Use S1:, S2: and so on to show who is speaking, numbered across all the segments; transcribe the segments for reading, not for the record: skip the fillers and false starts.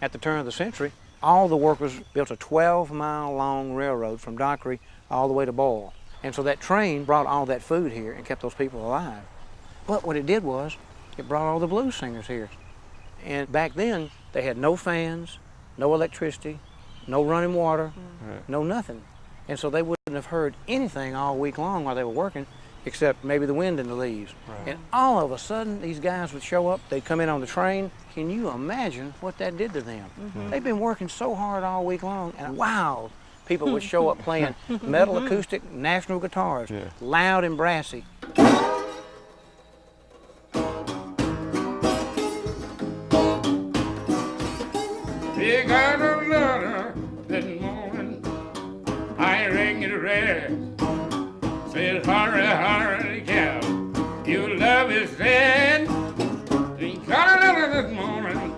S1: At the turn of the century, all the workers built a 12-mile-long railroad from Dockery all the way to Boyle. And so that train brought all that food here and kept those people alive. But what it did was, it brought all the blues singers here. And back then, they had no fans, no electricity, no running water, no nothing. And so they wouldn't have heard anything all week long while they were working, except maybe the wind in the leaves. Right. And all of a sudden, these guys would show up, they'd come in on the train. Can you imagine what that did to them? They've been working so hard all week long, and wow, people would show up playing metal acoustic national guitars, loud and brassy.
S2: He got a letter that morning, I rang it red. Said, hurry, hurry, gal, your love is dead. He got a letter that morning,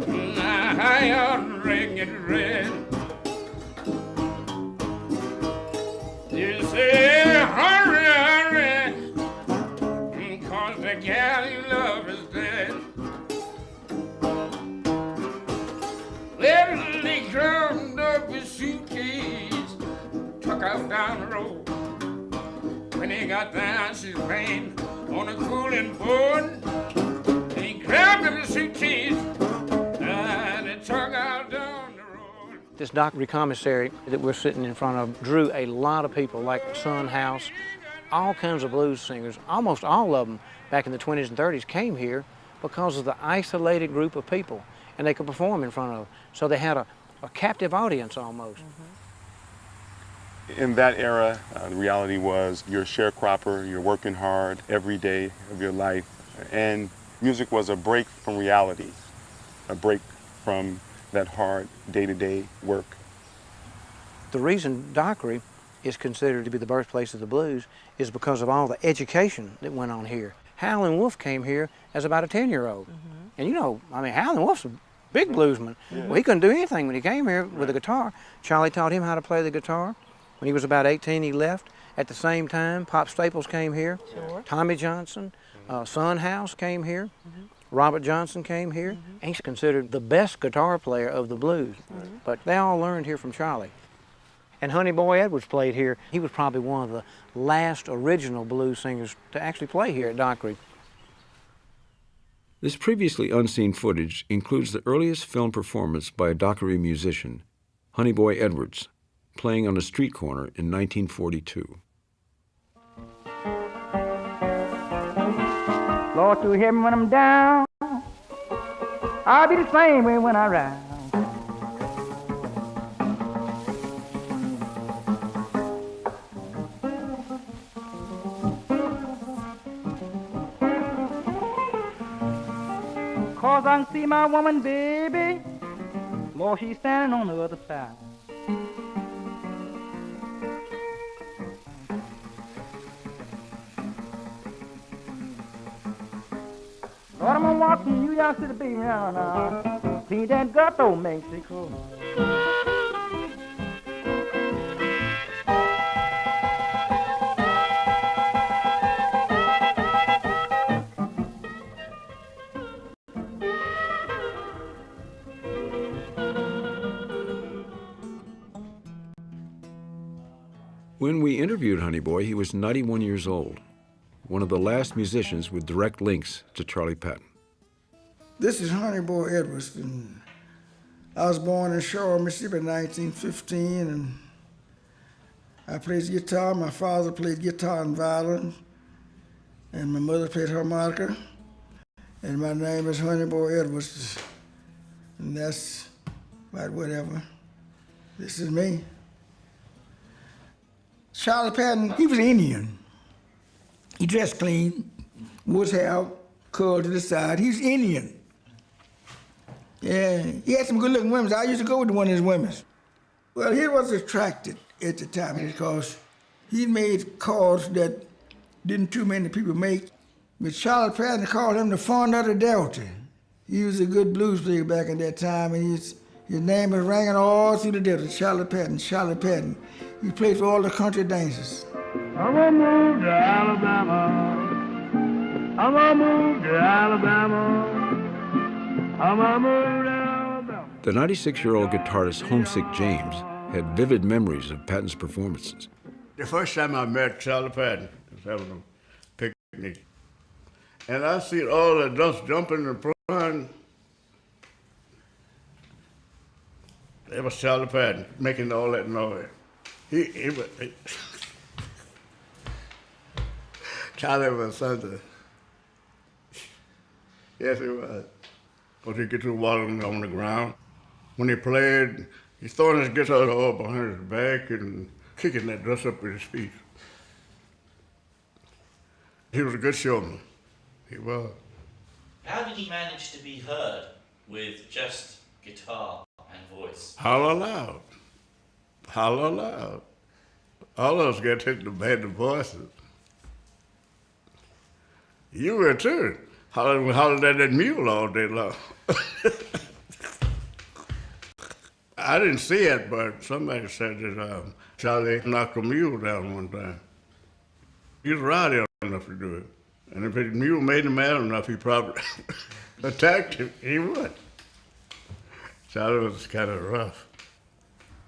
S2: I rang it red. You say, hurry, hurry, cause the gal you love is dead. Literally ground up his suitcase, took out down the road. When he got down, she's laying on a cooling board. He grabbed up his suitcase and it took out down the road.
S1: This Dockery commissary that we're sitting in front of drew a lot of people, like Son House, all kinds of blues singers. Almost all of them back in the 20s and 30s came here because of the isolated group of people, and they could perform in front of. So they had a captive audience almost.
S3: In that era, the reality was you're a sharecropper, you're working hard every day of your life, and music was a break from reality, a break from that hard day-to-day work.
S1: The reason Dockery is considered to be the birthplace of the blues is because of all the education that went on here. Howlin' Wolf came here as about a 10-year-old. And you know, I mean, Howlin' Wolf's a big bluesman. Well, he couldn't do anything when he came here with a guitar. Charley taught him how to play the guitar. When he was about 18, he left. At the same time, Pop Staples came here. Tommy Johnson, Son House came here. Robert Johnson came here. And he's considered the best guitar player of the blues. But they all learned here from Charley. And Honey Boy Edwards played here. He was probably one of the last original blues singers to actually play here at Dockery.
S4: This previously unseen footage includes the earliest film performance by a Dockery musician, Honey Boy Edwards, playing on a street corner in 1942.
S5: Lord, to hear me when I'm down, I'll be the same way when I ride. Cause I can see my woman, baby, Lord, she's standing on the other side. Lord, I'm gonna walk from New York City, baby, now. See that ghetto, Mexico.
S4: When we interviewed Honey Boy, he was 91 years old, one of the last musicians with direct links to Charley Patton.
S6: This is Honey Boy Edwards. And I was born in Shore, Mississippi in 1915, and I played guitar. My father played guitar and violin, and my mother played harmonica. And my name is Honey Boy Edwards, and that's about whatever. This is me. Charley Patton, he was Indian. He dressed clean, wore his hair out, curled to the side. He's Indian. Yeah, he had some good-looking women. I used to go with one of his women. Well, he was attracted at the time because he made calls that didn't too many people make. But Charley Patton called him the Fond of the Delta. He was a good blues player back in that time, and his name was ringing all through the Delta, Charley Patton, Charley Patton. He played for all the country dancers.
S5: I'm gonna move to Alabama. I'm gonna move to Alabama. I'm gonna move to Alabama.
S4: The 96-year-old guitarist Homesick James had vivid memories of Patton's performances.
S2: The first time I met Charley Patton, I was having a picnic, and I see all the dust jumping in the front. It was Charley Patton making all that noise. Charley was something. Yes, he was. Because he get to walking on the ground. When he played, he's throwing his guitar all behind his back and kicking that dust up with his feet. He was a good showman. He was.
S7: How did he manage to be heard with just guitar and voice?
S2: Holler loud. Holler loud. All of us got to bad the voices. You were too. Hollered at that mule all day long. I didn't see it, but somebody said that Charley knocked a mule down one time. He was rowdy enough to do it. And if the mule made him mad enough, he probably attacked him. He would. Charley was kind of rough.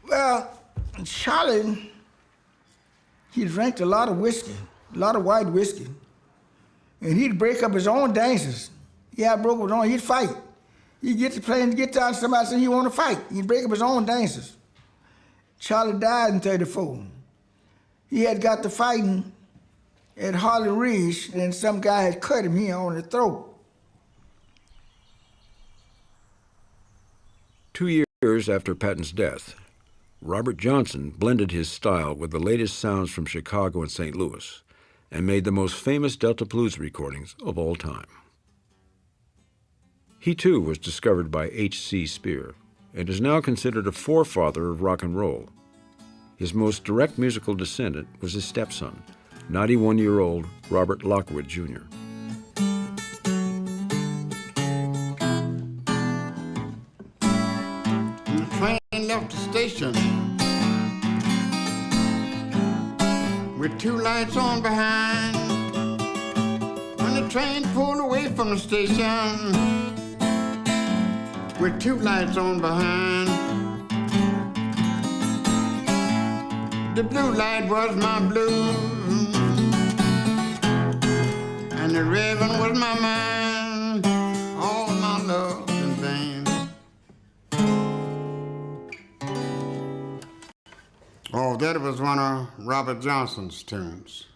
S6: Well, Charley, he drank a lot of whiskey, a lot of white whiskey. And he'd break up his own dances. Yeah, broke up his own, he'd fight. He'd get to playing the guitar and somebody said he want to fight. He'd break up his own dances. Charley died in 34. He had got to fighting at Harley Ridge, and some guy had cut him here on the throat.
S4: 2 years after Patton's death, Robert Johnson blended his style with the latest sounds from Chicago and St. Louis and made the most famous Delta blues recordings of all time. He too was discovered by H.C. Spear and is now considered a forefather of rock and roll. His most direct musical descendant was his stepson, 91-year-old Robert Lockwood, Jr.
S2: When the train left the station with two lights on behind, when the train pulled away from the station with two lights on behind, the blue light was my blues and the red one was my mind, all my love in vain. Oh, that was one of Robert Johnson's tunes.